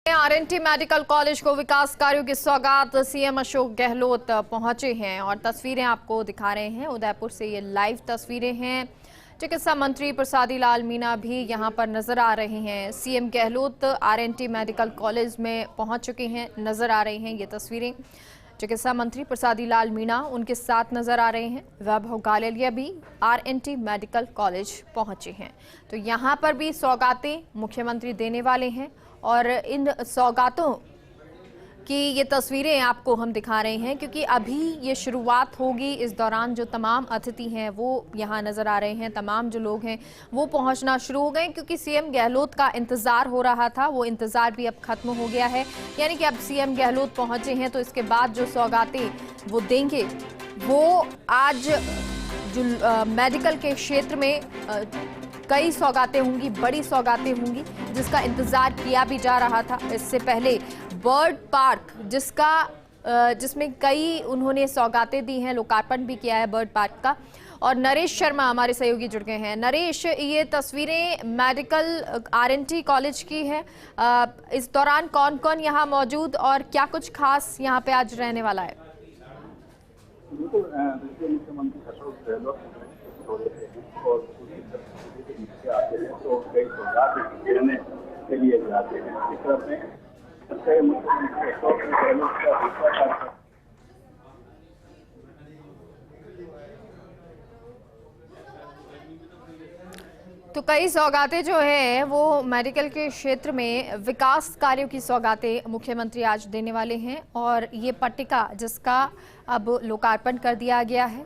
RNT medical college को विकास कार्यों की सौगात सीएम अशोक गहलोत पहुंचे हैं और तस्वीरें आपको दिखा रहे हैं। उदयपुर से ये लाइव तस्वीरें हैं। चिकित्सा मंत्री प्रसादी लाल मीणा भी यहां पर नजर आ रहे हैं। CM Gehlot RNT medical college में पहुंच चुके हैं, नजर आ रही हैं ये तस्वीरें। चिकित्सा मंत्री प्रसादी लाल मीणा उनके साथ नजर आ रहे हैं। वैभव गालेलिया भी आरएनटी मेडिकल कॉलेज पहुंचे हैं। तो यहां पर भी सौगातें मुख्यमंत्री देने वाले हैं और इन सौगातों की ये तस्वीरें आपको हम दिखा रहे हैं क्योंकि अभी ये शुरुआत होगी। इस दौरान जो तमाम अतिथि हैं वो यहाँ नजर आ रहे हैं, तमाम जो लोग हैं वो पहुंचना शुरू हो गए क्योंकि सीएम गहलोत का इंतजार हो रहा था। वो इंतजार भी अब खत्म हो गया है, यानी कि अब सीएम गहलोत पहुंचे हैं तो इसके बाद जो सौगातें वो देंगे वो आज जो मेडिकल के क्षेत्र में कई सौगातें होंगी, बड़ी सौगातें होंगी जिसका इंतजार किया भी जा रहा था। इससे पहले बर्ड पार्क जिसमें कई उन्होंने सौगातें दी हैं, लोकार्पण भी किया है बर्ड पार्क का। और नरेश शर्मा हमारे सहयोगी जुड़ गए हैं। नरेश, ये तस्वीरें मेडिकल आरएनटी कॉलेज की है। इस दौरान कौन कौन यहाँ मौजूद और क्या कुछ खास यहाँ पे आज रहने वाला है? बिल्कुल, मुख्यमंत्री अशोक गहलोत और आते हैं तो कई सौगात देने के लिए जाते हैं। इस तरह में मुख्यमंत्री अशोक गहलोत का दूसरा तो कई सौगातें जो है वो मेडिकल के क्षेत्र में विकास कार्यों की सौगातें मुख्यमंत्री आज देने वाले हैं और ये पट्टिका जिसका अब लोकार्पण कर दिया गया है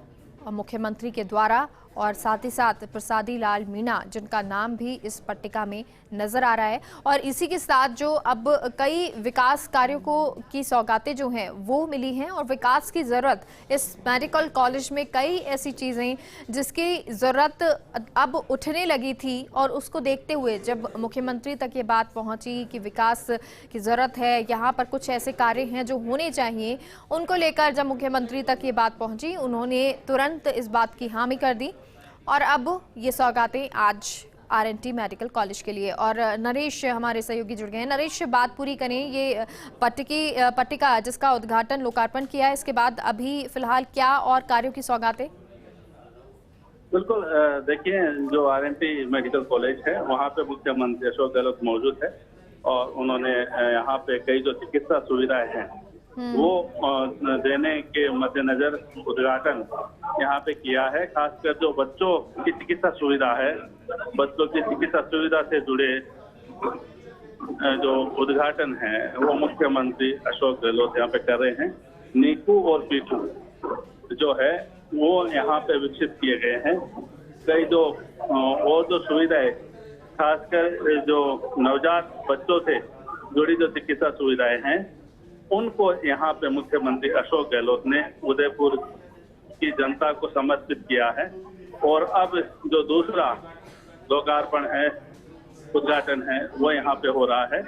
मुख्यमंत्री के द्वारा और साथ ही साथ प्रसादी लाल मीणा जिनका नाम भी इस पट्टिका में नजर आ रहा है। और इसी के साथ जो अब कई विकास कार्यों की सौगातें जो हैं वो मिली हैं और विकास की ज़रूरत इस मेडिकल कॉलेज में कई ऐसी चीज़ें जिसकी ज़रूरत अब उठने लगी थी और उसको देखते हुए जब मुख्यमंत्री तक ये बात पहुंची कि विकास की ज़रूरत है, यहाँ पर कुछ ऐसे कार्य हैं जो होने चाहिए, उनको लेकर जब मुख्यमंत्री तक ये बात पहुंची उन्होंने तुरंत इस बात की हामी कर दी और अब ये सौगातें आज आरएनटी मेडिकल कॉलेज के लिए। और नरेश हमारे सहयोगी जुड़ गए हैं। नरेश, बात पूरी करें, ये पट्टिका जिसका उद्घाटन लोकार्पण किया है इसके बाद अभी फिलहाल क्या और कार्यों की सौगातें? बिल्कुल, देखिए जो आरएनटी मेडिकल कॉलेज है वहाँ पे मुख्यमंत्री अशोक गहलोत मौजूद है और उन्होंने यहाँ पे कई जो चिकित्सा सुविधाएं हैं वो देने के मद्देनजर उद्घाटन यहाँ पे किया है। खासकर जो बच्चों की चिकित्सा सुविधा है, बच्चों की चिकित्सा सुविधा से जुड़े जो उद्घाटन है वो मुख्यमंत्री अशोक गहलोत यहाँ पे कर रहे हैं। नीकू और पीटू जो है वो यहाँ पे विकसित किए गए हैं। कई जो और जो सुविधाएं खासकर जो नवजात बच्चों से जुड़ी जो चिकित्सा सुविधाएं हैं उनको यहाँ पे मुख्यमंत्री अशोक गहलोत ने उदयपुर की जनता को समर्पित किया है। और अब जो दूसरा लोकार्पण है, उद्घाटन है वो यहाँ पे हो रहा है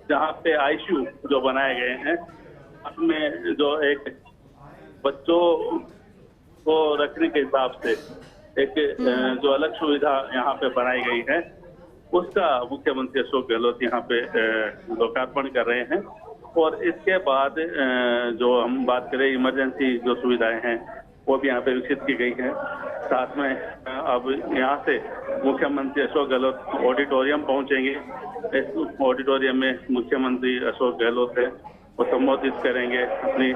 जहाँ पे आईसीयू जो बनाए गए हैं उसमें जो एक बच्चों को रखने के हिसाब से एक जो अलग सुविधा यहाँ पे बनाई गई है उसका मुख्यमंत्री अशोक गहलोत यहाँ पे लोकार्पण कर रहे हैं। और इसके बाद जो हम बात करें इमरजेंसी जो सुविधाएं हैं वो भी यहाँ पे विकसित की गई हैं। साथ में अब यहाँ से मुख्यमंत्री अशोक गहलोत ऑडिटोरियम पहुंचेंगे। इस ऑडिटोरियम में मुख्यमंत्री अशोक गहलोत है वो संबोधित करेंगे, अपनी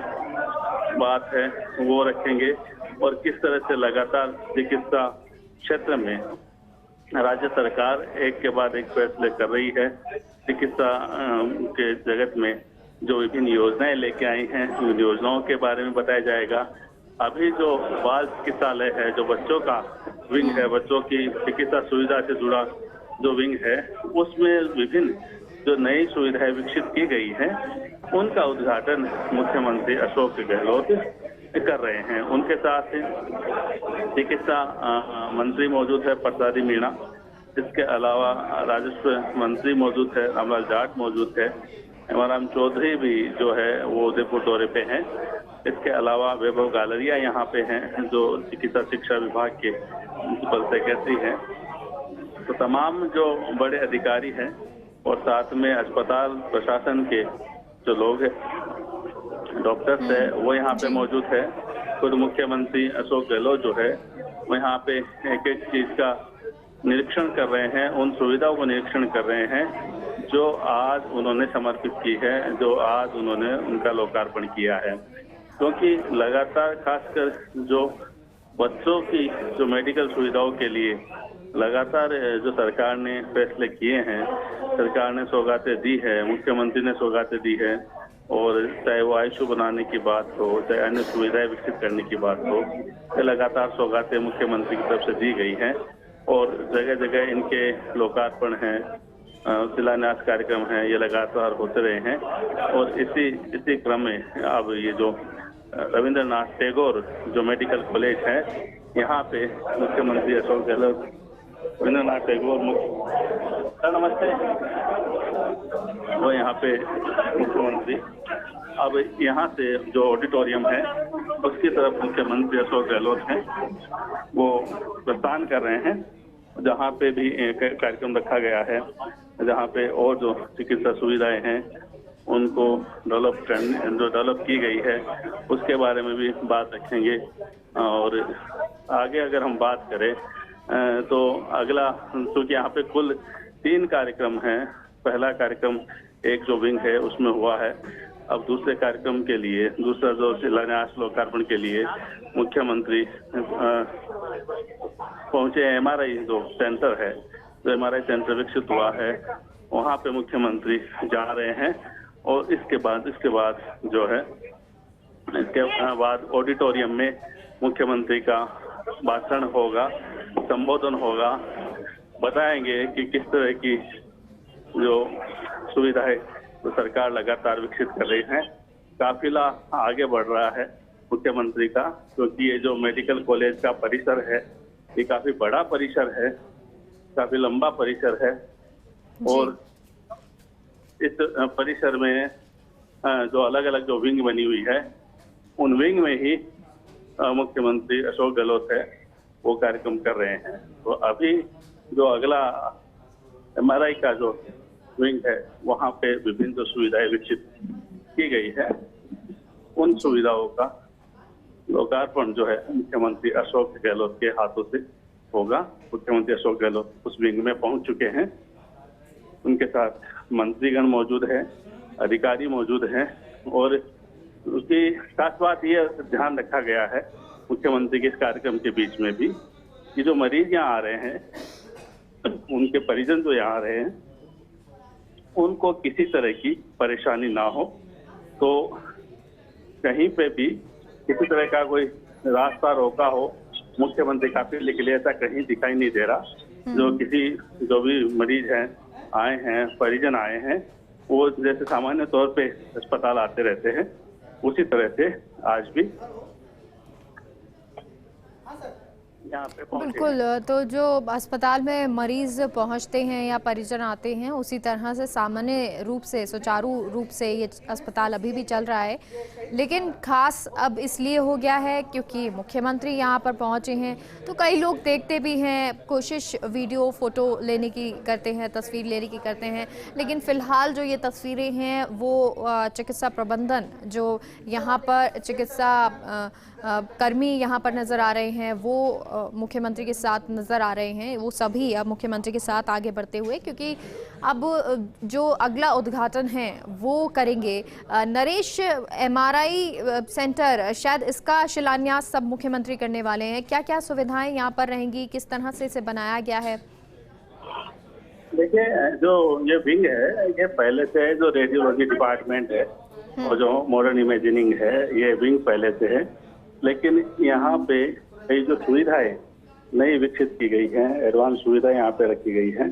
बात है वो रखेंगे और किस तरह से लगातार चिकित्सा क्षेत्र में राज्य सरकार एक के बाद एक फैसले कर रही है। चिकित्सा के जगत में जो विभिन्न योजनाएं लेके आई हैं उन योजनाओं के बारे में बताया जाएगा। अभी जो बाल चिकित्सालय है, जो बच्चों का विंग है, बच्चों की चिकित्सा सुविधा से जुड़ा जो विंग है उसमें विभिन्न जो नई सुविधाएं विकसित की गई हैं उनका उद्घाटन मुख्यमंत्री अशोक गहलोत कर रहे हैं। उनके साथ चिकित्सा मंत्री मौजूद है प्रसादी मीणा, इसके अलावा राजस्व मंत्री मौजूद है, रामलाल जाट मौजूद है, हेमाराम चौधरी भी जो है वो उदयपुर दौरे पे हैं। इसके अलावा वैभव गालेलिया यहाँ पे हैं जो चिकित्सा शिक्षा विभाग के प्रिंसिपल सेक्रेटरी हैं। तो तमाम जो बड़े अधिकारी हैं और साथ में अस्पताल प्रशासन के जो लोग हैं, डॉक्टर्स है, वो यहाँ पे मौजूद है। खुद मुख्यमंत्री अशोक गहलोत जो है वो यहाँ पे एक एक चीज का निरीक्षण कर रहे हैं, उन सुविधाओं को निरीक्षण कर रहे हैं जो आज उन्होंने समर्पित की है, जो आज उन्होंने उनका लोकार्पण किया है। क्योंकि लगातार खासकर जो बच्चों की जो मेडिकल सुविधाओं के लिए लगातार जो सरकार ने फैसले किए हैं, सरकार ने सौगातें दी है, मुख्यमंत्री ने सौगातें दी है, और चाहे वो आईसीयू बनाने की बात हो, चाहे अन्य सुविधाएं विकसित करने की बात हो, ये लगातार सौगातें मुख्यमंत्री की तरफ से दी गई हैं और जगह जगह इनके लोकार्पण हैं, शिलान्यास कार्यक्रम हैं, ये लगातार होते रहे हैं। और इसी क्रम में अब ये जो रविंद्रनाथ टैगोर जो मेडिकल कॉलेज है, यहाँ पे मुख्यमंत्री अशोक गहलोत रविंद्रनाथ टैगोर नमस्ते, वो यहाँ पे मुख्यमंत्री अब यहाँ से जो ऑडिटोरियम है उसकी तरफ मुख्यमंत्री अशोक गहलोत हैं वो प्रस्थान कर रहे हैं, जहाँ पे भी एक कार्यक्रम रखा गया है, जहाँ पे और जो चिकित्सा सुविधाएं हैं उनको डेवलप की गई है उसके बारे में भी बात रखेंगे। और आगे अगर हम बात करें तो अगला, क्योंकि यहाँ पे कुल 3 कार्यक्रम हैं। पहला कार्यक्रम एक जो विंग है उसमें हुआ है, अब दूसरे कार्यक्रम के लिए, दूसरा जो शिलान्यास लोकार्पण के लिए मुख्यमंत्री पहुंचे। एमआरआई जो सेंटर है, जो एमआरआई सेंटर विकसित हुआ है, वहाँ पे मुख्यमंत्री जा रहे हैं। और इसके बाद जो है, इसके बाद ऑडिटोरियम में मुख्यमंत्री का भाषण होगा, संबोधन होगा, बताएंगे कि किस तरह की जो सुविधाएं तो सरकार लगातार विकसित कर रही है। काफिला आगे बढ़ रहा है मुख्यमंत्री का, क्योंकि ये जो मेडिकल कॉलेज का परिसर है ये काफी बड़ा परिसर है, काफी लंबा परिसर है। और इस परिसर में जो अलग अलग जो विंग बनी हुई है, उन विंग में ही मुख्यमंत्री अशोक गहलोत है वो कार्यक्रम कर रहे हैं। तो अभी जो अगला एमआरआई का जो विंग है, वहाँ पे विभिन्न जो सुविधाएं विकसित की गई है, उन सुविधाओं का लोकार्पण जो है मुख्यमंत्री अशोक गहलोत के हाथों से होगा। मुख्यमंत्री अशोक गहलोत उस विंग में पहुंच चुके हैं, उनके साथ मंत्रीगण मौजूद है, अधिकारी मौजूद हैं। और उसकी खास बात ये ध्यान रखा गया है मुख्यमंत्री के इस कार्यक्रम के बीच में भी कि जो मरीज यहाँ आ रहे हैं, उनके परिजन जो यहाँ आ रहे हैं, उनको किसी तरह की परेशानी ना हो। तो कहीं पे भी किसी तरह का कोई रास्ता रोका हो मुख्यमंत्री काफिले के लिए, ऐसा कहीं दिखाई नहीं दे रहा। जो भी मरीज हैं, आए हैं, परिजन आए हैं, वो जैसे सामान्य तौर पे अस्पताल आते रहते हैं, उसी तरह से आज भी यहाँ पे बिल्कुल। तो जो अस्पताल में मरीज पहुंचते हैं या परिजन आते हैं, उसी तरह से सामान्य रूप से, सुचारू रूप से ये अस्पताल अभी भी चल रहा है। लेकिन खास अब इसलिए हो गया है क्योंकि मुख्यमंत्री यहाँ पर पहुंचे हैं, तो कई लोग देखते भी हैं, कोशिश वीडियो फोटो लेने की करते हैं, तस्वीर लेने की करते हैं। लेकिन फिलहाल जो ये तस्वीरें हैं वो चिकित्सा प्रबंधन, जो यहाँ पर चिकित्सा कर्मी यहाँ पर नज़र आ रहे हैं, वो मुख्यमंत्री के साथ नज़र आ रहे हैं। वो सभी अब मुख्यमंत्री के साथ आगे बढ़ते हुए, क्योंकि अब जो अगला उद्घाटन है वो करेंगे नरेश एमआरआई सेंटर, शायद इसका शिलान्यास सब मुख्यमंत्री करने वाले हैं। क्या क्या सुविधाएं यहाँ पर रहेंगी, किस तरह से इसे बनाया गया है? देखिए, जो ये विंग है, ये पहले से है, जो रेडियोलॉजी डिपार्टमेंट है और जो मॉडर्न इमेजिनिंग है, ये विंग पहले से है। लेकिन यहाँ पे कई जो सुविधाएं नई विकसित की गई हैं, एडवांस सुविधाएं यहाँ पे रखी गई हैं,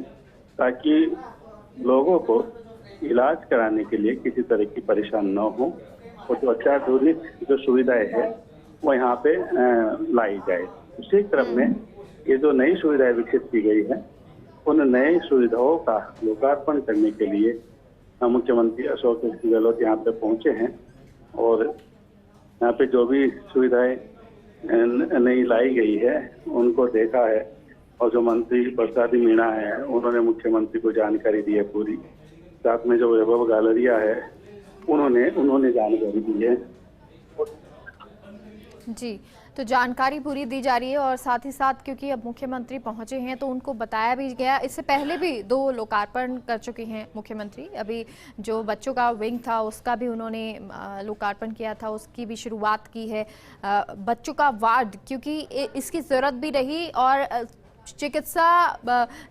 ताकि लोगों को इलाज कराने के लिए किसी तरह की परेशानी न हो। और जो अत्याधुनिक जो सुविधाएं हैं वो यहाँ पे लाई जाए। उसी क्रम में ये जो नई सुविधाएं विकसित की गई है, उन नई सुविधाओं का लोकार्पण करने के लिए मुख्यमंत्री अशोक गहलोत यहाँ पे पहुंचे हैं। और यहाँ पे जो भी सुविधाएं नई लाई गई है उनको देखा है, और जो मंत्री प्रसादी मीणा है उन्होंने मुख्यमंत्री को जानकारी दी है पूरी। साथ में जो वैभव गालरिया है उन्होंने जानकारी दी है। जी, तो जानकारी पूरी दी जा रही है और साथ ही साथ क्योंकि अब मुख्यमंत्री पहुंचे हैं तो उनको बताया भी गया। इससे पहले भी 2 लोकार्पण कर चुके हैं मुख्यमंत्री। अभी जो बच्चों का विंग था उसका भी उन्होंने लोकार्पण किया था, उसकी भी शुरुआत की है। बच्चों का वार्ड क्योंकि इसकी ज़रूरत भी रही और चिकित्सा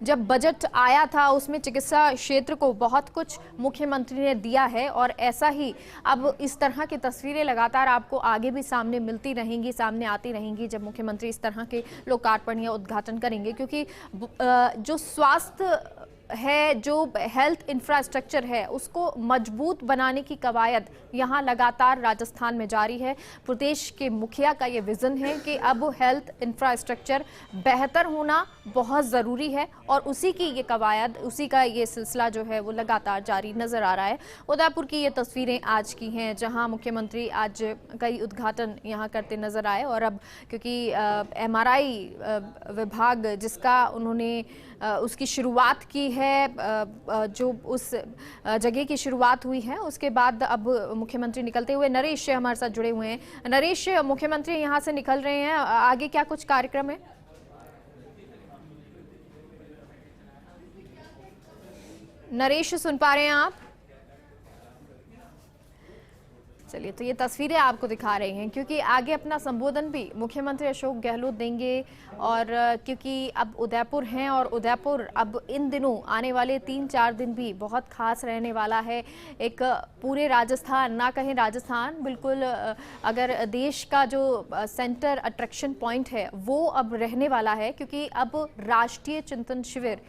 जब बजट आया था उसमें चिकित्सा क्षेत्र को बहुत कुछ मुख्यमंत्री ने दिया है और ऐसा ही अब इस तरह की तस्वीरें लगातार आपको आगे भी सामने मिलती रहेंगी, सामने आती रहेंगी जब मुख्यमंत्री इस तरह के लोकार्पण या उद्घाटन करेंगे। क्योंकि जो स्वास्थ्य है, जो हेल्थ इंफ्रास्ट्रक्चर है, उसको मजबूत बनाने की कवायद यहाँ लगातार राजस्थान में जारी है। प्रदेश के मुखिया का ये विजन है कि अब हेल्थ इंफ्रास्ट्रक्चर बेहतर होना बहुत ज़रूरी है और उसी की ये कवायद, उसी का ये सिलसिला जो है वो लगातार जारी नज़र आ रहा है। उदयपुर की ये तस्वीरें आज की हैं जहाँ मुख्यमंत्री आज कई उद्घाटन यहाँ करते नज़र आए और अब क्योंकि MRI विभाग जिसका उन्होंने उसकी शुरुआत की है, जो उस जगह की शुरुआत हुई है, उसके बाद अब मुख्यमंत्री निकलते हुए नरेश हमारे साथ जुड़े हुए हैं। नरेश, मुख्यमंत्री यहाँ से निकल रहे हैं, आगे क्या कुछ कार्यक्रम है? नरेश, सुन पा रहे हैं आप? चलिए, तो ये तस्वीरें आपको दिखा रहे हैं क्योंकि आगे अपना संबोधन भी मुख्यमंत्री अशोक गहलोत देंगे और क्योंकि अब उदयपुर हैं और उदयपुर अब इन दिनों आने वाले 3-4 दिन भी बहुत खास रहने वाला है। एक पूरे राजस्थान, ना कहें राजस्थान, बिल्कुल अगर देश का जो सेंटर अट्रैक्शन पॉइंट है वो अब रहने वाला है क्योंकि अब राष्ट्रीय चिंतन शिविर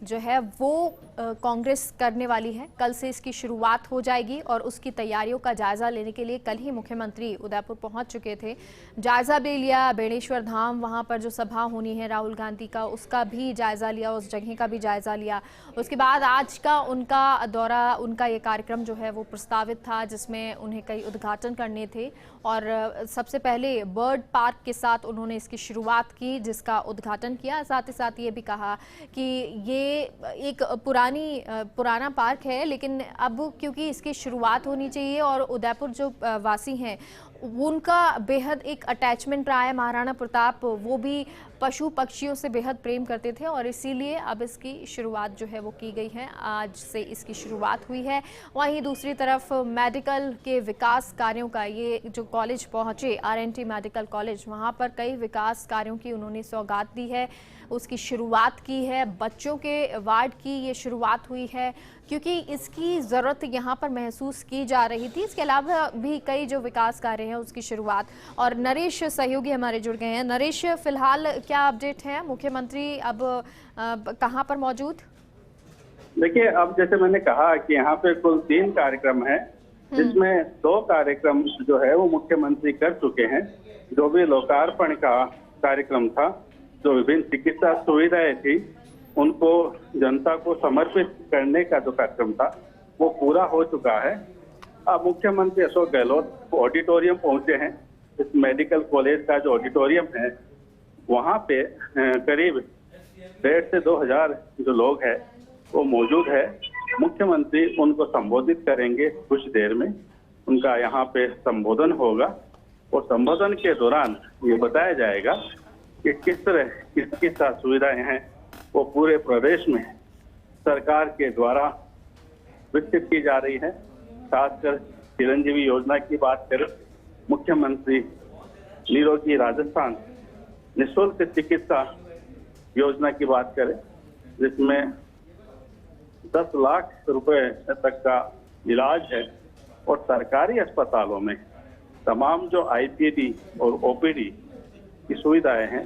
जो है वो कांग्रेस करने वाली है। कल से इसकी शुरुआत हो जाएगी और उसकी तैयारियों का जायजा लेने के लिए कल ही मुख्यमंत्री उदयपुर पहुंच चुके थे। जायजा ले लिया बेणेश्वर धाम, वहां पर जो सभा होनी है राहुल गांधी का, उसका भी जायजा लिया, उस जगह का भी जायजा लिया। उसके बाद आज का उनका दौरा, उनका ये कार्यक्रम जो है वो प्रस्तावित था जिसमें उन्हें कई उद्घाटन करने थे और सबसे पहले बर्ड पार्क के साथ उन्होंने इसकी शुरुआत की जिसका उद्घाटन किया। साथ ही साथ ये भी कहा कि ये एक पुराना पार्क है लेकिन अब क्योंकि इसकी शुरुआत होनी चाहिए और उदयपुर जो वासी हैं उनका बेहद एक अटैचमेंट रहा है। महाराणा प्रताप वो भी पशु पक्षियों से बेहद प्रेम करते थे और इसीलिए अब इसकी शुरुआत जो है वो की गई है। आज से इसकी शुरुआत हुई है। वहीं दूसरी तरफ मेडिकल के विकास कार्यों का ये जो कॉलेज पहुंचे, RNT मेडिकल कॉलेज, वहां पर कई विकास कार्यों की उन्होंने सौगात दी है, उसकी शुरुआत की है। बच्चों के वार्ड की ये शुरुआत हुई है क्योंकि इसकी ज़रूरत यहाँ पर महसूस की जा रही थी। इसके अलावा भी कई जो विकास कार्य हैं उसकी शुरुआत। और नरेश सहयोगी हमारे जुड़ गए हैं। नरेश, फिलहाल क्या अपडेट है? मुख्यमंत्री अब कहाँ पर मौजूद? देखिए, अब जैसे मैंने कहा कि यहाँ पे कुल 3 कार्यक्रम है जिसमें 2 कार्यक्रम जो है वो मुख्यमंत्री कर चुके हैं। जो भी लोकार्पण का कार्यक्रम था, जो विभिन्न चिकित्सा सुविधाएं थी उनको जनता को समर्पित करने का जो कार्यक्रम था वो पूरा हो चुका है। अब मुख्यमंत्री अशोक गहलोत ऑडिटोरियम पहुंचे हैं। इस मेडिकल कॉलेज का जो ऑडिटोरियम है वहाँ पे करीब 1,500 से 2,000 जो लोग हैं वो मौजूद है। मुख्यमंत्री उनको संबोधित करेंगे कुछ देर में, उनका यहाँ पे संबोधन होगा और संबोधन के दौरान ये बताया जाएगा कि किस तरह की चिकित्सा सुविधाएं हैं वो पूरे प्रदेश में सरकार के द्वारा विकसित की जा रही है। खासकर चिरंजीवी योजना की बात करें, मुख्यमंत्री निरोगी राजस्थान निःशुल्क चिकित्सा योजना की बात करें जिसमें 10 लाख रुपए तक का इलाज है और सरकारी अस्पतालों में तमाम जो IPD और OPD की सुविधाएं हैं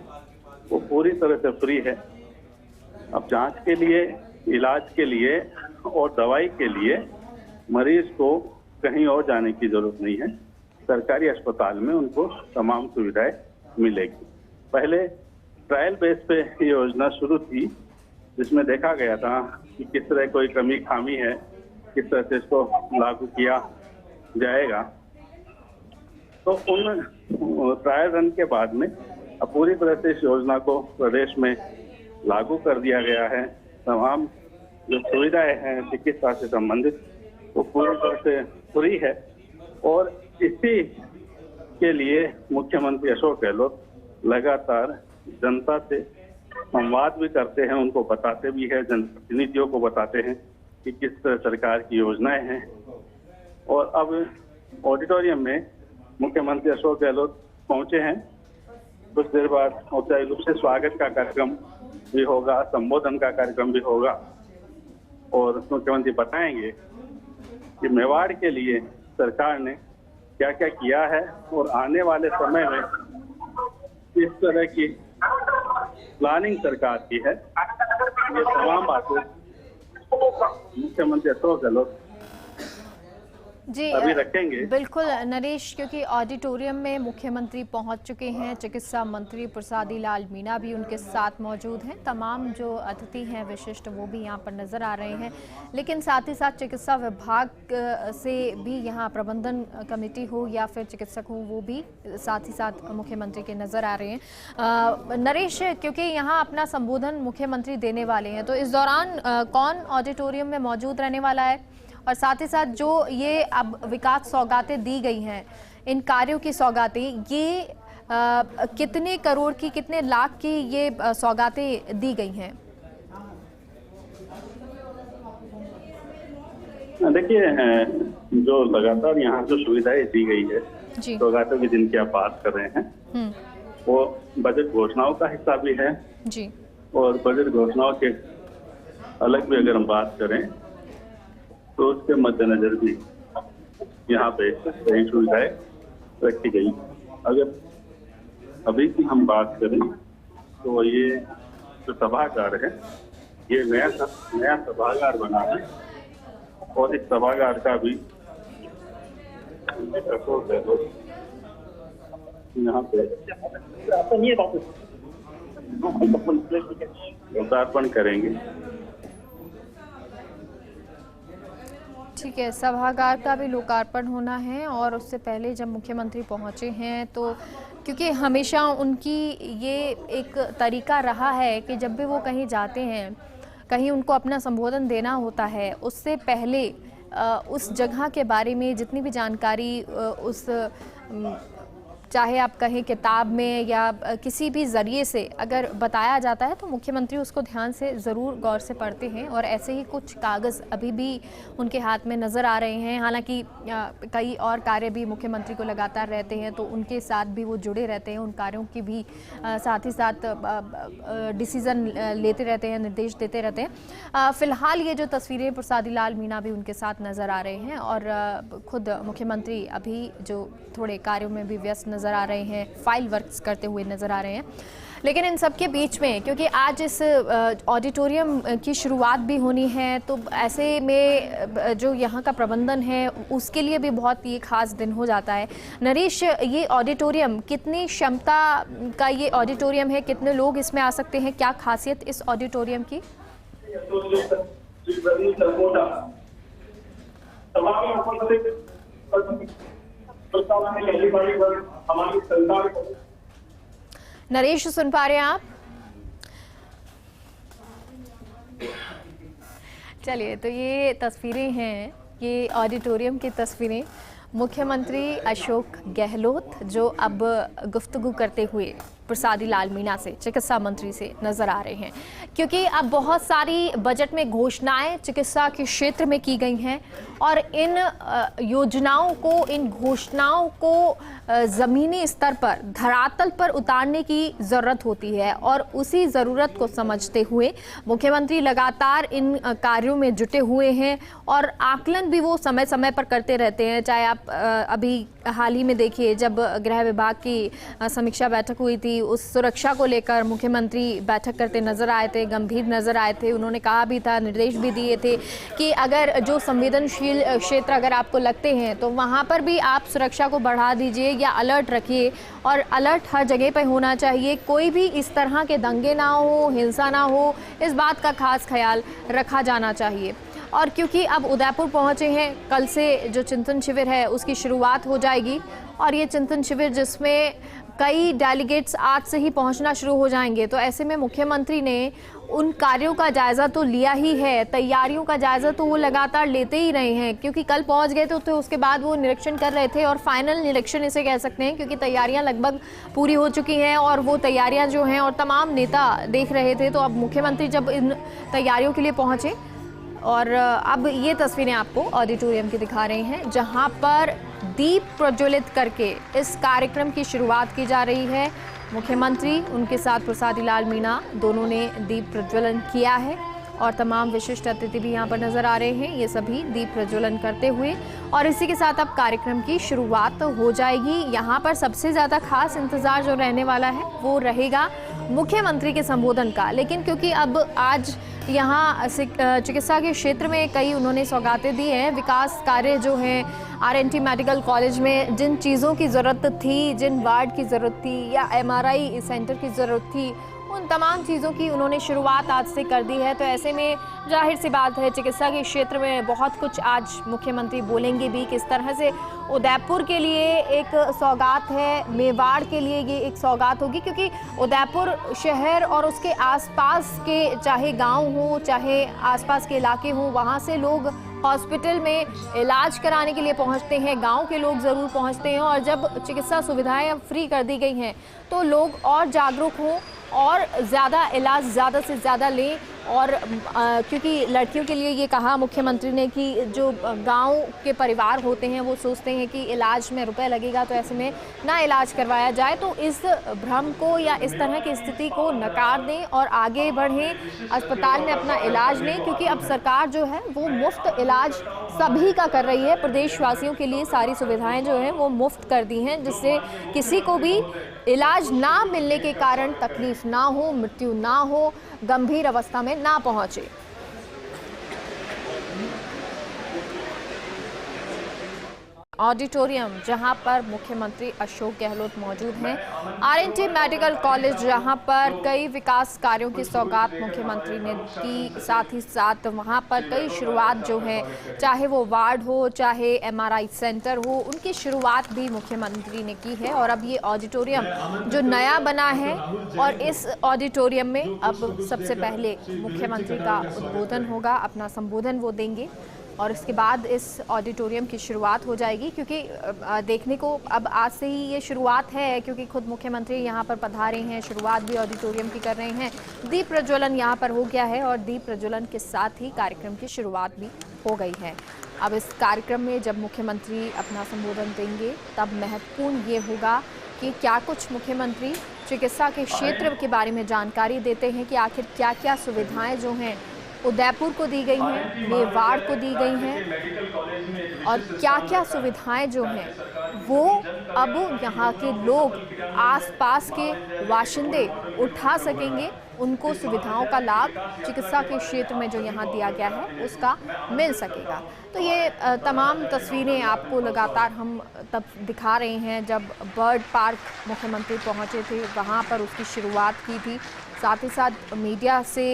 वो पूरी तरह से फ्री है। अब जांच के लिए, इलाज के लिए और दवाई के लिए मरीज को कहीं और जाने की जरूरत नहीं है। सरकारी अस्पताल में उनको तमाम सुविधाएं मिलेगी। पहले ट्रायल बेस पे ये योजना शुरू थी जिसमें देखा गया था कि किस तरह कोई कमी खामी है, किस तरह से इसको लागू किया जाएगा। तो उन ट्रायल रन के बाद में अब पूरी तरह से इस योजना को प्रदेश में लागू कर दिया गया है। तमाम जो सुविधाएं हैं चिकित्सा से संबंधित वो पूरी तरह से फ्री है। और इसी के लिए मुख्यमंत्री अशोक गहलोत लगातार जनता से संवाद भी करते हैं, उनको बताते भी हैं, जनप्रतिनिधियों को बताते हैं कि किस तरह सरकार की योजनाएं हैं। और अब ऑडिटोरियम में मुख्यमंत्री अशोक गहलोत पहुंचे हैं। कुछ देर बाद औपचारिक रूप से स्वागत का कार्यक्रम भी होगा, संबोधन का कार्यक्रम भी होगा और मुख्यमंत्री बताएंगे कि मेवाड़ के लिए सरकार ने क्या क्या किया है और आने वाले समय में किस तरह की प्लानिंग सरकार की है। ये तमाम बातें मुख्यमंत्री अशोक गहलोत जी अभी रखेंगे। बिल्कुल नरेश, क्योंकि ऑडिटोरियम में मुख्यमंत्री पहुंच चुके हैं, चिकित्सा मंत्री प्रसादी लाल मीणा भी उनके साथ मौजूद हैं, तमाम जो अतिथि हैं विशिष्ट वो भी यहां पर नजर आ रहे हैं। लेकिन साथ ही साथ चिकित्सा विभाग से भी यहां प्रबंधन कमेटी हो या फिर चिकित्सक हो, वो भी साथ ही साथ मुख्यमंत्री के नजर आ रहे हैं। नरेश, क्योंकि यहाँ अपना संबोधन मुख्यमंत्री देने वाले हैं, तो इस दौरान कौन ऑडिटोरियम में मौजूद रहने वाला है और साथ ही साथ जो ये अब विकास सौगातें दी गई हैं, इन कार्यों की सौगातें, ये कितने करोड़ की, कितने लाख की ये सौगातें दी गई हैं? देखिए, जो लगातार यहाँ जो सुविधाएं दी गई है, जी, सौगातों की जिनकी आप बात कर रहे हैं, वो बजट घोषणाओं का हिस्सा भी है जी, और बजट घोषणाओं के अलग भी अगर हम बात करें तो उसके मद्देनजर भी यहाँ पे कई सुविधाएं रखी गई। अगर अभी की हम बात करें तो ये जो सभागार है, ये नया सभागार बना है और इस सभागार का भी यहाँ पे लोकार्पण करेंगे। ठीक है, सभागार का भी लोकार्पण होना है। और उससे पहले जब मुख्यमंत्री पहुंचे हैं, तो क्योंकि हमेशा उनकी ये एक तरीका रहा है कि जब भी वो कहीं जाते हैं, कहीं उनको अपना संबोधन देना होता है, उससे पहले उस जगह के बारे में जितनी भी जानकारी उस चाहे आप कहें किताब में या किसी भी ज़रिए से अगर बताया जाता है तो मुख्यमंत्री उसको ध्यान से ज़रूर गौर से पढ़ते हैं। और ऐसे ही कुछ कागज़ अभी भी उनके हाथ में नज़र आ रहे हैं। हालांकि कई और कार्य भी मुख्यमंत्री को लगातार रहते हैं, तो उनके साथ भी वो जुड़े रहते हैं, उन कार्यों की भी साथ ही साथ डिसीज़न लेते रहते हैं, निर्देश देते रहते हैं। फ़िलहाल ये जो तस्वीरें प्रसादी लाल मीणा भी उनके साथ नज़र आ रहे हैं और खुद मुख्यमंत्री अभी जो थोड़े कार्यों में भी व्यस्त नज़र आ रहे हैं, फाइल वर्क्स करते हुए नज़र आ रहे हैं। लेकिन इन सब के बीच में, क्योंकि आज इस ऑडिटोरियम की शुरुआत भी होनी है, तो ऐसे में जो यहाँ का प्रबंधन है उसके लिए भी बहुत ये खास दिन हो जाता है। नरेश, ये ऑडिटोरियम कितनी क्षमता का ये ऑडिटोरियम है, कितने लोग इसमें आ सकते हैं, क्या खासियत इस ऑडिटोरियम की? नरेश, सुन पा रहे हैं आप? चलिए, तो ये तस्वीरें हैं, ये ऑडिटोरियम की तस्वीरें। मुख्यमंत्री अशोक गहलोत जो अब गुफ्तगू करते हुए प्रसादी लाल मीणा से, चिकित्सा मंत्री से नजर आ रहे हैं, क्योंकि अब बहुत सारी बजट में घोषणाएं चिकित्सा के क्षेत्र में की गई हैं और इन योजनाओं को, इन घोषणाओं को ज़मीनी स्तर पर, धरातल पर उतारने की ज़रूरत होती है। और उसी ज़रूरत को समझते हुए मुख्यमंत्री लगातार इन कार्यों में जुटे हुए हैं और आकलन भी वो समय समय पर करते रहते हैं। चाहे आप अभी हाल ही में देखिए, जब गृह विभाग की समीक्षा बैठक हुई थी, उस सुरक्षा को लेकर मुख्यमंत्री बैठक करते नजर आए थे, गंभीर नजर आए थे। उन्होंने कहा भी था, निर्देश भी दिए थे कि अगर जो संवेदनशील क्षेत्र अगर आपको लगते हैं तो वहां पर भी आप सुरक्षा को बढ़ा दीजिए या अलर्ट रखिए। और अलर्ट हर जगह पर होना चाहिए, कोई भी इस तरह के दंगे ना हो, हिंसा ना हो, इस बात का खास ख्याल रखा जाना चाहिए। और क्योंकि अब उदयपुर पहुंचे हैं, कल से जो चिंतन शिविर है उसकी शुरुआत हो जाएगी और ये चिंतन शिविर जिसमें कई डेलीगेट्स आज से ही पहुंचना शुरू हो जाएंगे, तो ऐसे में मुख्यमंत्री ने उन कार्यों का जायजा तो लिया ही है, तैयारियों का जायजा तो वो लगातार लेते ही रहे हैं, क्योंकि कल पहुंच गए थे तो उसके बाद वो निरीक्षण कर रहे थे और फाइनल निरीक्षण इसे कह सकते हैं, क्योंकि तैयारियां लगभग पूरी हो चुकी हैं और वो तैयारियां जो हैं और तमाम नेता देख रहे थे। तो अब मुख्यमंत्री जब इन तैयारियों के लिए पहुंचे और अब ये तस्वीरें आपको ऑडिटोरियम की दिखा रहे हैं, जहां पर दीप प्रज्वलित करके इस कार्यक्रम की शुरुआत की जा रही है। मुख्यमंत्री, उनके साथ प्रसादी लाल मीणा, दोनों ने दीप प्रज्वलन किया है और तमाम विशिष्ट अतिथि भी यहाँ पर नजर आ रहे हैं। ये सभी दीप प्रज्वलन करते हुए और इसी के साथ अब कार्यक्रम की शुरुआत हो जाएगी। यहाँ पर सबसे ज़्यादा खास इंतज़ार जो रहने वाला है वो रहेगा मुख्यमंत्री के संबोधन का, लेकिन क्योंकि अब आज यहाँ चिकित्सा के क्षेत्र में कई उन्होंने सौगातें दी हैं। विकास कार्य जो हैं RNT मेडिकल कॉलेज में जिन चीज़ों की ज़रूरत थी, जिन वार्ड की ज़रूरत थी या MRI सेंटर की ज़रूरत थी, उन तमाम चीज़ों की उन्होंने शुरुआत आज से कर दी है। तो ऐसे में जाहिर सी बात है चिकित्सा के क्षेत्र में बहुत कुछ आज मुख्यमंत्री बोलेंगे भी। किस तरह से उदयपुर के लिए एक सौगात है, मेवाड़ के लिए ये एक सौगात होगी, क्योंकि उदयपुर शहर और उसके आसपास के चाहे गांव हो चाहे आसपास के इलाके हों, वहाँ से लोग हॉस्पिटल में इलाज कराने के लिए पहुंचते हैं। गांव के लोग ज़रूर पहुंचते हैं और जब चिकित्सा सुविधाएं अब फ्री कर दी गई हैं तो लोग और जागरूक हों और ज़्यादा इलाज ज़्यादा से ज़्यादा लें। और क्योंकि लड़कियों के लिए ये कहा मुख्यमंत्री ने कि जो गांव के परिवार होते हैं वो सोचते हैं कि इलाज में रुपए लगेगा, तो ऐसे में ना इलाज करवाया जाए। तो इस भ्रम को या इस तरह की स्थिति को नकार दें और आगे बढ़ें, अस्पताल में अपना इलाज लें, क्योंकि अब सरकार जो है वो मुफ्त इलाज सभी का कर रही है। प्रदेशवासियों के लिए सारी सुविधाएं जो हैं वो मुफ्त कर दी हैं, जिससे किसी को भी इलाज ना मिलने के कारण तकलीफ ना हो, मृत्यु ना हो, गंभीर अवस्था में ना पहुंचे। ऑडिटोरियम जहां पर मुख्यमंत्री अशोक गहलोत मौजूद हैं, RNT मेडिकल कॉलेज जहां पर कई विकास कार्यों की सौगात मुख्यमंत्री ने की, साथ ही साथ वहां पर कई शुरुआत जो है, चाहे वो वार्ड हो चाहे MRI सेंटर हो, उनकी शुरुआत भी मुख्यमंत्री ने की है। और अब ये ऑडिटोरियम जो नया बना है और इस ऑडिटोरियम में अब सबसे पहले मुख्यमंत्री का उद्बोधन होगा, अपना संबोधन वो देंगे और इसके बाद इस ऑडिटोरियम की शुरुआत हो जाएगी। क्योंकि देखने को अब आज से ही ये शुरुआत है, क्योंकि खुद मुख्यमंत्री यहाँ पर पधारे हैं, शुरुआत भी ऑडिटोरियम की कर रहे हैं। दीप प्रज्वलन यहाँ पर हो गया है और दीप प्रज्वलन के साथ ही कार्यक्रम की शुरुआत भी हो गई है। अब इस कार्यक्रम में जब मुख्यमंत्री अपना संबोधन देंगे तब महत्वपूर्ण ये होगा कि क्या कुछ मुख्यमंत्री चिकित्सा के क्षेत्र के बारे में जानकारी देते हैं कि आखिर क्या क्या सुविधाएँ जो हैं उदयपुर को दी गई हैं, मेवाड़ को दी गई हैं और क्या क्या सुविधाएं जो हैं वो अब यहाँ के लोग, आसपास के वाशिंदे उठा सकेंगे, उनको सुविधाओं का लाभ चिकित्सा के क्षेत्र में जो यहाँ दिया गया है उसका मिल सकेगा। तो ये तमाम तस्वीरें आपको लगातार हम तब दिखा रहे हैं जब बर्ड पार्क मुख्यमंत्री पहुँचे थे, वहाँ पर उसकी शुरुआत की थी। साथ ही साथ मीडिया से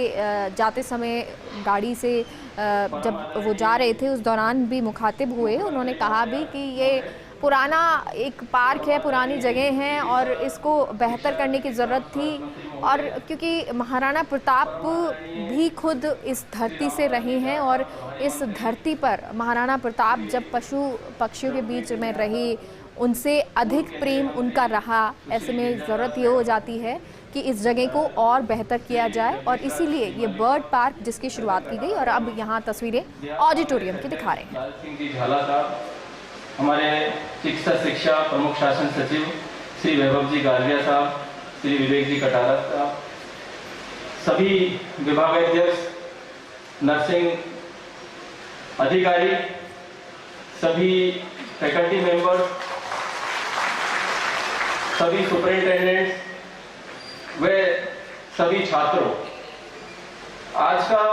जाते समय गाड़ी से जब वो जा रहे थे उस दौरान भी मुखातिब हुए। उन्होंने कहा भी कि ये पुराना एक पार्क है, पुरानी जगह है और इसको बेहतर करने की ज़रूरत थी। और क्योंकि महाराणा प्रताप भी खुद इस धरती से रहे हैं और इस धरती पर महाराणा प्रताप जब पशु पक्षियों के बीच में रहे, उनसे अधिक प्रेम उनका रहा। ऐसे में ज़रूरत ये हो जाती है कि इस जगह को और बेहतर किया जाए और इसीलिए ये बर्ड पार्क जिसकी शुरुआत की गई। और अब यहाँ तस्वीरें ऑडिटोरियम की दिखा रहे हैं। हमारे चिकित्सा शिक्षा प्रमुख शासन सचिव श्री वैभव जी गारविया साहब, श्री विवेक जी कटारा साहब, सभी विभागाध्यक्ष, नर्सिंग अधिकारी, सभी फैकल्टी मेंबर्स, सभी सुपरिंटेंडेंट्स व सभी छात्रों, आज का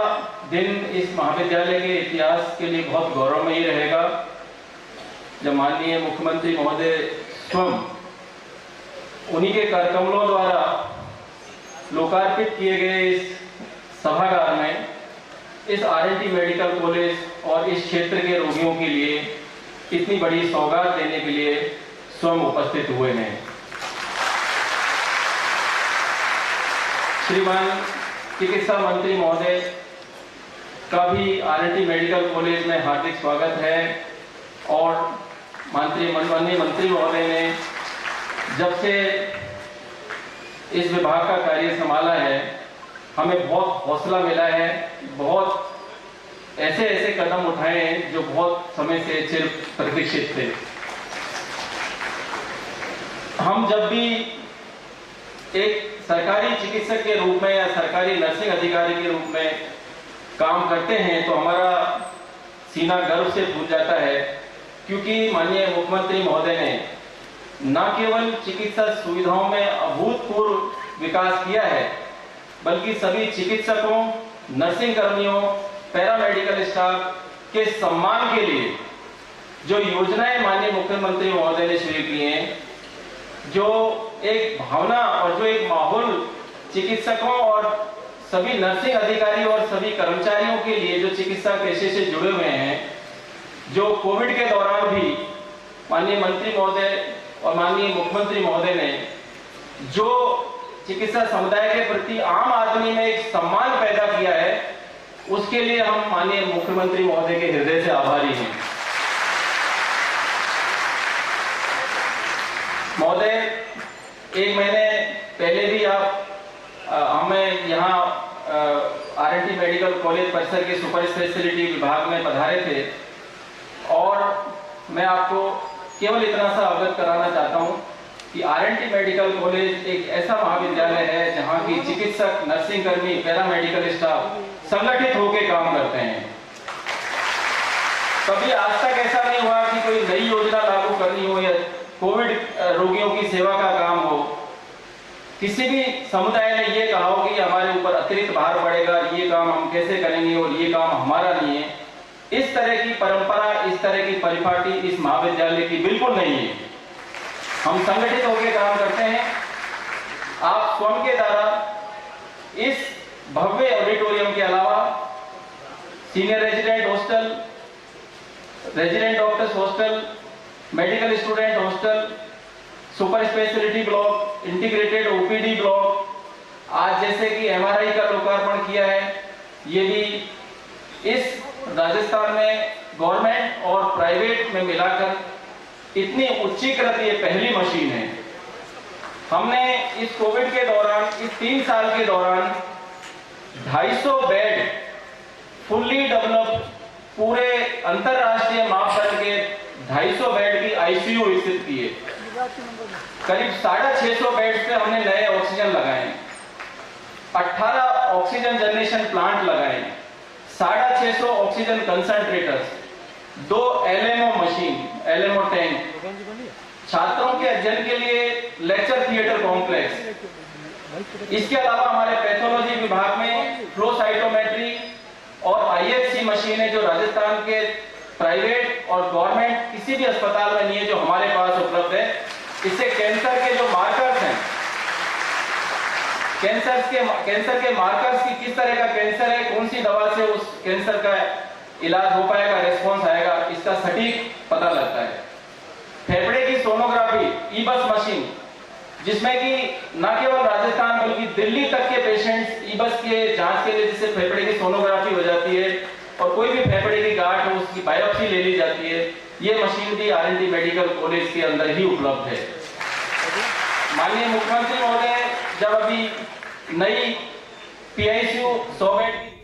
दिन इस महाविद्यालय के इतिहास के लिए बहुत गौरवमयी रहेगा जब माननीय मुख्यमंत्री महोदय स्वयं उन्हीं के करकमलों द्वारा लोकार्पित किए गए इस सभागार में इस RNT मेडिकल कॉलेज और इस क्षेत्र के रोगियों के लिए इतनी बड़ी सौगात देने के लिए स्वयं उपस्थित हुए हैं। श्रीमान चिकित्सा मंत्री महोदय का भी आरएनटी मेडिकल कॉलेज में हार्दिक स्वागत है। और माननीय मंत्री महोदय ने जब से इस विभाग का कार्य संभाला है, हमें बहुत हौसला मिला है, बहुत ऐसे कदम उठाए हैं जो बहुत समय से चिर प्रतीक्षित थे। हम जब भी एक सरकारी चिकित्सक के रूप में या सरकारी नर्सिंग अधिकारी के रूप में काम करते हैं तो हमारा सीना गर्व से फूल जाता है, क्योंकि माननीय मुख्यमंत्री महोदय ने न केवल चिकित्सा सुविधाओं में अभूतपूर्व विकास किया है, बल्कि सभी चिकित्सकों, नर्सिंग कर्मियों, पैरामेडिकल स्टाफ के सम्मान के लिए जो योजनाएं माननीय मुख्यमंत्री महोदय ने शुरू की हैं, जो एक भावना और जो एक माहौल चिकित्सकों और सभी नर्सिंग अधिकारी और सभी कर्मचारियों के लिए जो चिकित्सा पेशे से जुड़े हुए हैं, जो कोविड के दौरान भी माननीय मंत्री महोदय और माननीय मुख्यमंत्री महोदय ने जो चिकित्सा समुदाय के प्रति आम आदमी में एक सम्मान पैदा किया है, उसके लिए हम माननीय मुख्यमंत्री महोदय के हृदय से आभारी हैं। महोदय, एक महीने पहले भी आप हमें यहाँ आरएनटी मेडिकल कॉलेज परिसर के सुपर स्पेशलिटी विभाग में पधारे थे, और मैं आपको केवल इतना सा अवगत कराना चाहता हूँ कि आरएनटी मेडिकल कॉलेज एक ऐसा महाविद्यालय है जहाँ की चिकित्सक, नर्सिंग कर्मी, पैरामेडिकल स्टाफ संगठित होकर काम करते हैं। कभी आज तक ऐसा नहीं हुआ कि कोई नई योजना लागू करनी हो या कोविड रोगियों की सेवा का काम हो, किसी भी समुदाय ने ये कहा हो कि हमारे ऊपर अतिरिक्त भार पड़ेगा, ये काम हम कैसे करेंगे और ये काम हमारा नहीं है। इस तरह की परंपरा, इस तरह की परिपाटी इस महाविद्यालय की बिल्कुल नहीं है। हम संगठित होकर काम करते हैं। आप स्वयं के द्वारा इस भव्य ऑडिटोरियम के अलावा senior resident hostel, resident doctors hostel, medical student hostel, super speciality block, integrated OPD block, आज जैसे कि एमआरआई का लोकार्पण किया है, ये भी इस राजस्थान में गवर्नमेंट और प्राइवेट में मिलाकर इतनी उच्चीकृत ये पहली मशीन है। हमने इस कोविड के दौरान, इस 3 साल के दौरान 250 बेड फुल्ली डेवलप्ड, पूरे अंतरराष्ट्रीय मापदंड के 250 बेड की आईसीयू विकसित किए। करीब 650 बेड्स पे हमने नए ऑक्सीजन लगाए, 18 ऑक्सीजन जनरेशन प्लांट लगाए, 650 oxygen concentrators, 2 LMO machine, LMO tank, छात्रों के अध्ययन के लिए लेक्चर थिएटर कॉम्प्लेक्स। इसके अलावा हमारे पैथोलॉजी विभाग में फ्लो साइटोमेट्री और आईएफसी मशीनें जो राजस्थान के प्राइवेट और गवर्नमेंट किसी भी अस्पताल में नहीं है, जो हमारे पास उपलब्ध है। इससे कैंसर के जो मार्कर्स हैं, कैंसर के मार्कर्स की किस तरह का कैंसर है, कौन सी दवा से उस कैंसर का इलाज हो पाएगा, रेस्पॉन्स आएगा, इसका सटीक पता लगता है। फेफड़े की सोनोग्राफी, ईबस मशीन, जिसमें कि न केवल राजस्थान बल्कि दिल्ली तक के पेशेंट्स ईबस के जांच के लिए, जिससे फेफड़े की सोनोग्राफी हो जाती है और कोई भी फेफड़े की गांठ हो उसकी बायोप्सी ले ली जाती है। ये मशीन भी आरएनटी मेडिकल कॉलेज के अंदर ही उपलब्ध है। माननीय मुख्यमंत्री महोदय जब अभी नई पीआईसीयू 100 बेड की